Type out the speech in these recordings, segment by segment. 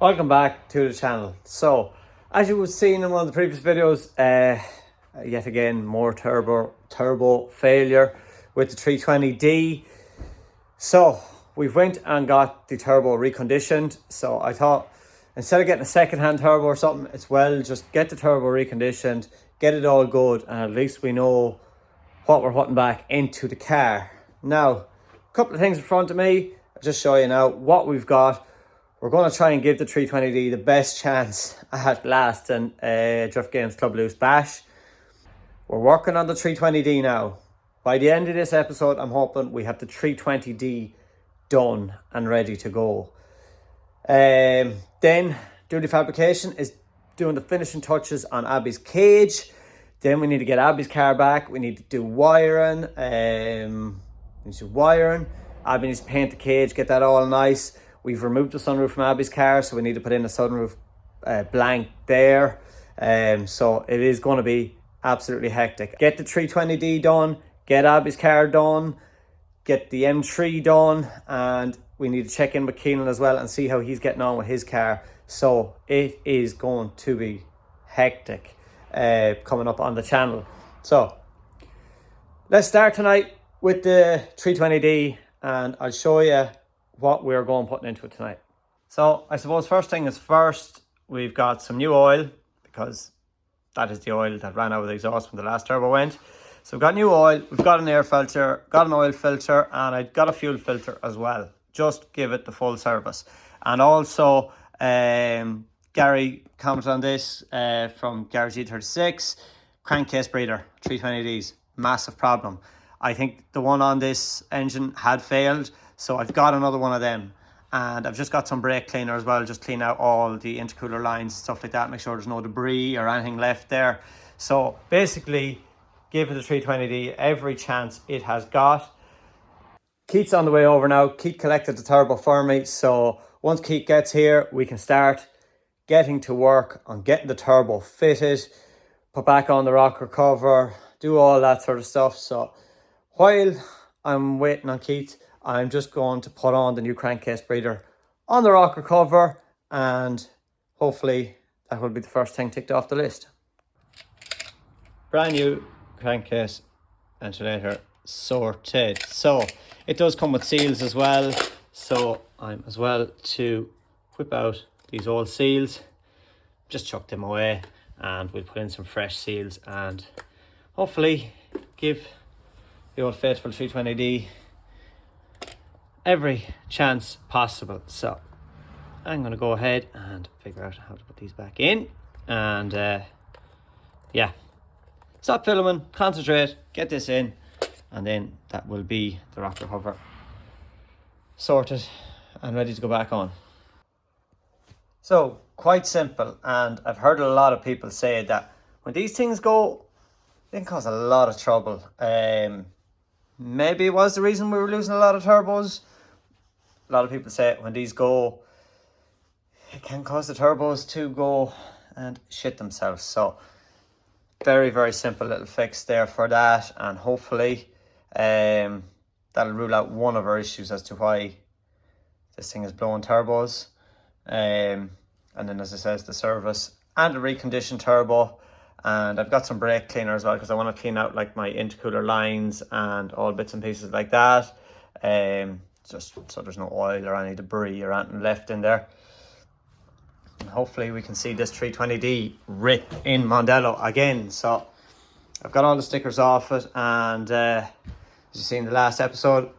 Welcome back to the channel. So, as you have seen in one of the previous videos, yet again more turbo failure with the 320D. So we've went and got the turbo reconditioned. So I thought instead of getting a second-hand turbo or something, it's well just get the turbo reconditioned, get it all good, and at least we know what we're putting back into the car. Now, a couple of things in front of me. I'll just show you now what we've got. We're going to try and give the 320D the best chance at lasting Driftgames Club Loose Bash. We're working on the 320D now. By the end of this episode, I'm hoping we have the 320D done and ready to go. Then, duty fabrication is doing the finishing touches on Abby's cage. Then we need to get Abby's car back. We need to do wiring. Abby needs to paint the cage, get that all nice. We've removed the sunroof from Abby's car, so we need to put in a sunroof blank there. So it is going to be absolutely hectic. Get the 320D done, get Abby's car done, get the M3 done, and we need to check in with Keelan as well and see how he's getting on with his car. So it is going to be hectic coming up on the channel. So let's start tonight with the 320D, and I'll show you what we're going putting into it tonight. So I suppose first thing is first, we've got some new oil, because that is the oil that ran out of the exhaust when the last turbo went. So we've got new oil, we've got an air filter, got an oil filter, and I got a fuel filter as well. Just give it the full service. And also Gary commented on this from Garage E36, crankcase breather, 320Ds, massive problem. I think the one on this engine had failed, so I've got another one of them, and I've just got some brake cleaner as well, just clean out all the intercooler lines, stuff like that, make sure there's no debris or anything left there. So basically, give it the 320D every chance it has got. Keith's on the way over now. Keith collected the turbo for me, so once Keith gets here, we can start getting to work on getting the turbo fitted, put back on the rocker cover, do all that sort of stuff. So while I'm waiting on Keith, I'm just going to put on the new crankcase breather on the rocker cover, and hopefully that will be the first thing ticked off the list. Brand new crankcase ventilator sorted. So it does come with seals as well, so I'm as well to whip out these old seals, just chuck them away, and we'll put in some fresh seals and hopefully give the old faithful 320D every chance possible. So I'm going to go ahead and figure out how to put these back in, and yeah, stop filming, concentrate, get this in, and then that will be the rocker cover sorted and ready to go back on. So quite simple, and I've heard a lot of people say that when these things go, they can cause a lot of trouble. Maybe it was the reason we were losing a lot of turbos. A lot of people say when these go, it can cause the turbos to go and shit themselves. So very, very simple little fix there for that, and hopefully that'll rule out one of our issues as to why this thing is blowing turbos. And then, as it says, the service and the reconditioned turbo. And I've got some brake cleaner as well, because I want to clean out like my intercooler lines and all bits and pieces like that. Just so there's no oil or any debris or anything left in there. And hopefully we can see this 320D rip in Mondello again. So I've got all the stickers off it, and as you see in the last episode,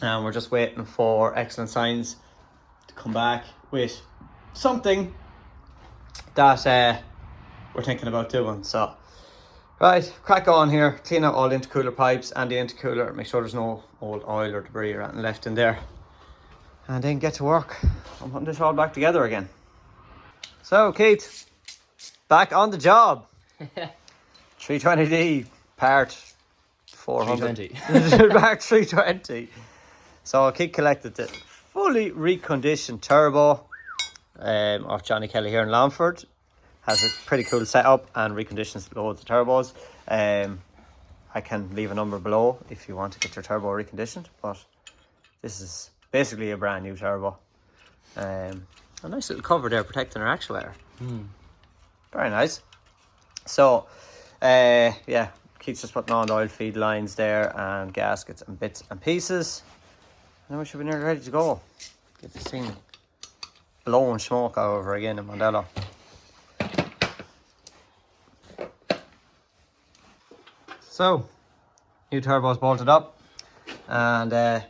and we're just waiting for Excellent Signs to come back with something that we're thinking about doing. So right, crack on here, clean out all the intercooler pipes and the intercooler, make sure there's no old oil or debris or anything left in there, and then get to work on putting this all back together again. So Keith, back on the job. 320D part 400. 320. Back 320. So Keith collected the fully reconditioned turbo off Johnny Kelly here in Longford. Has a pretty cool setup and reconditions loads of turbos. I can leave a number below if you want to get your turbo reconditioned, but this is basically a brand new turbo. A nice little cover there protecting our actuator. Very nice. So, yeah, Keith's just putting on the oil feed lines there and gaskets and bits and pieces. And then we should be nearly ready to go. Get this thing blowing smoke over again in Mondello. So, new turbo's bolted up. And, I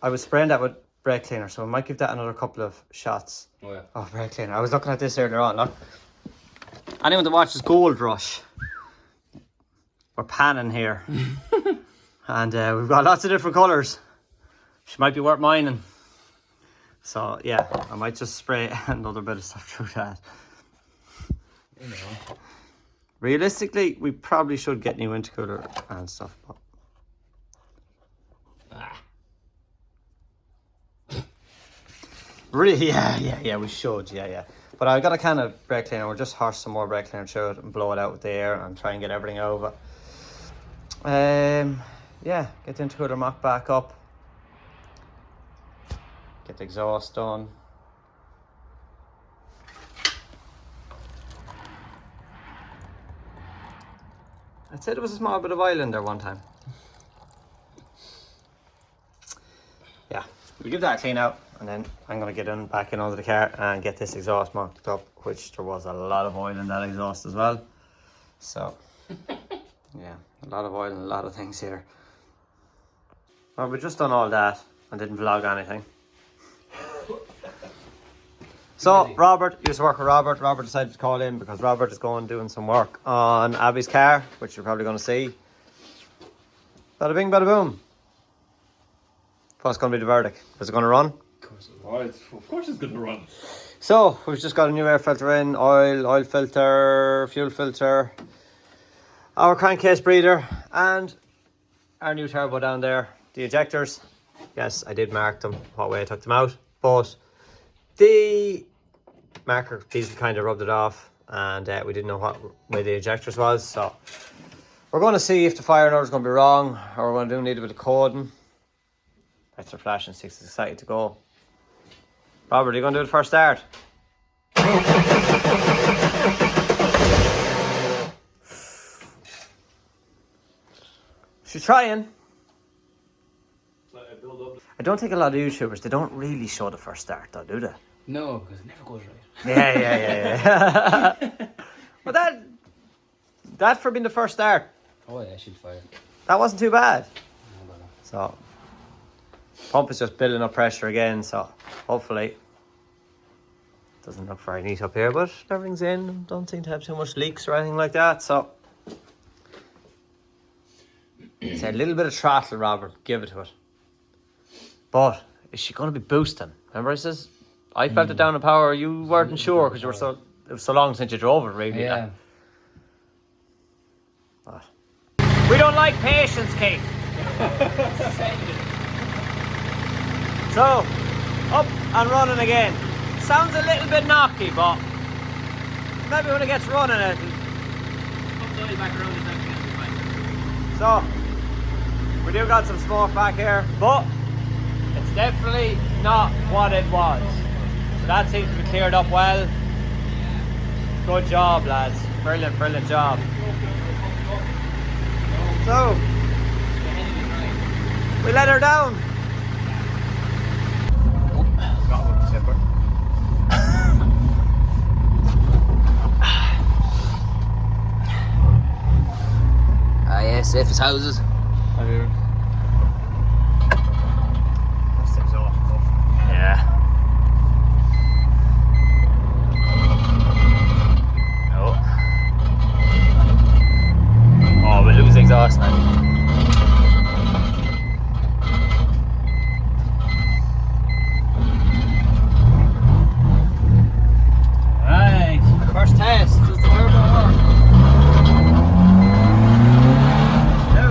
was spraying that with brake cleaner, so I might give that another couple of shots. Oh yeah. Oh, brake cleaner. I was looking at this earlier on, look. Anyone that watches Gold Rush, we're panning here. And we've got lots of different colours. She might be worth mining. So, yeah, I might just spray another bit of stuff through that. You know. Realistically, we probably should get new intercooler and stuff. But... Really? Yeah, we should, yeah. But I got a can of brake cleaner. We'll just horse some more brake cleaner through it and blow it out with the air and try and get everything over. Yeah, get the intercooler mock back up. Get the exhaust done. I'd say there was a small bit of oil in there one time. Yeah, we'll give that a clean out and then I'm going to get back in under the car and get this exhaust mocked up, which there was a lot of oil in that exhaust as well. So, yeah, a lot of oil and a lot of things here. Well, we've just done all that and didn't vlog anything. So, Robert, used to work with Robert. Robert decided to call in because Robert is going doing some work on Abby's car, which you're probably going to see. Bada bing, bada boom. What's going to be the verdict? Is it going to run? Of course it's going to run. So, we've just got a new air filter in, oil filter, fuel filter, our crankcase breather, and our new turbo down there. The ejectors, yes, I did mark them, what way I took them out, but the marker diesel kind of rubbed it off, and we didn't know what way the ejectors was, so we're going to see if the fire order is going to be wrong, or we're going to need a bit of coding. Lights are flashing, 6 is excited to go. Robert, are you going to do the first start? She's trying. I don't think a lot of YouTubers, they don't really show the first start though, do they? No, because it never goes right. Yeah. Well, that for being the first start. Oh yeah, she'll fire. That wasn't too bad. No. So, pump is just building up pressure again, so hopefully doesn't look very neat up here, but everything's in. Don't seem to have too much leaks or anything like that, so it's a little bit of throttle, Robert, give it to it. But is she going to be boosting? Remember I says I felt it down in power, you weren't sure because it was so long since you drove it, really. Yeah. But we don't like patience, Kate. So, up and running again. Sounds a little bit knocky, but maybe when it gets running it. So, we do got some smoke back here, but it's definitely not what it was. So that seems to be cleared up well. Good job, lads. Brilliant job. So, we let her down. Yeah, safe as houses. Yeah. No. Oh, we lose exhaust now. Right, first test. Does the turbo work? No.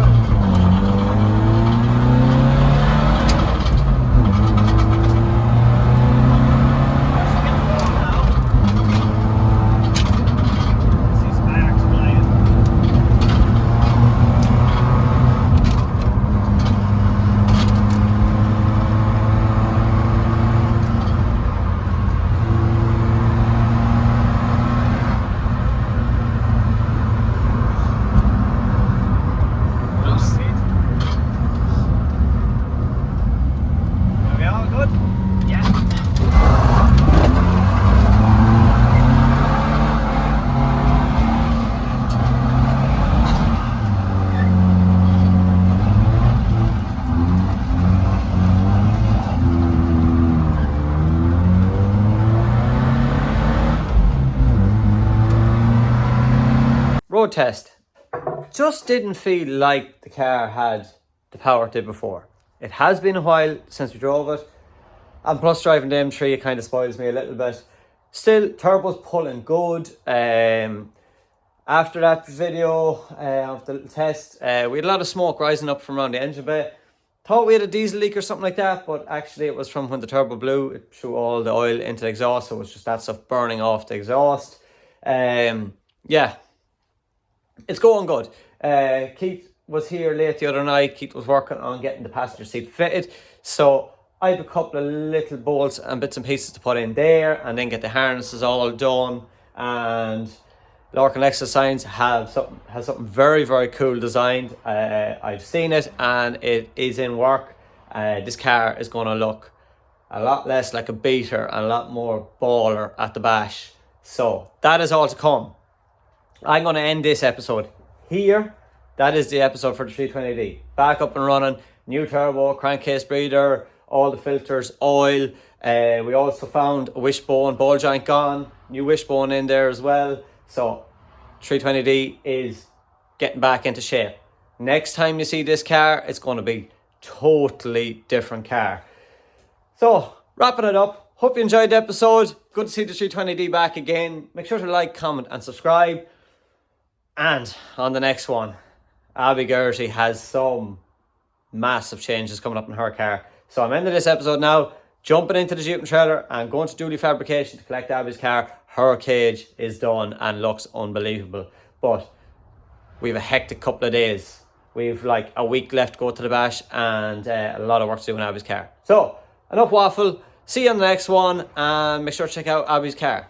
road test. Just didn't feel like the car had the power it did before. It has been a while since we drove it, and plus driving the M3 it kind of spoils me a little bit. Still, turbo's pulling good. After that video of the little test, we had a lot of smoke rising up from around the engine bay. Thought we had a diesel leak or something like that, but actually it was from when the turbo blew. It threw all the oil into the exhaust, so it was just that stuff burning off the exhaust. Yeah, it's going good. Keith was here late the other night. Keith was working on getting the passenger seat fitted, so I have a couple of little bolts and bits and pieces to put in there, and then get the harnesses all done. And Lorcan Lexus Science has something very, very cool designed. I've seen it and it is in work. This car is going to look a lot less like a beater and a lot more baller at the bash. So that is all to come. I'm going to end this episode here. That is the episode for the 320D. Back up and running. New turbo, crankcase breather, all the filters, oil. We also found a wishbone, ball joint gone. New wishbone in there as well. So 320D is getting back into shape. Next time you see this car, it's going to be totally different car. So wrapping it up. Hope you enjoyed the episode. Good to see the 320D back again. Make sure to like, comment and subscribe. And on the next one, Abby Gertie has some massive changes coming up in her car. So I'm ending this episode now, jumping into the Jeep and trailer and going to Dooley Fabrication to collect Abby's car. Her cage is done and looks unbelievable. But we have a hectic couple of days. We've like a week left to go to the bash and a lot of work to do in Abby's car. So, enough waffle. See you on the next one and make sure to check out Abby's car.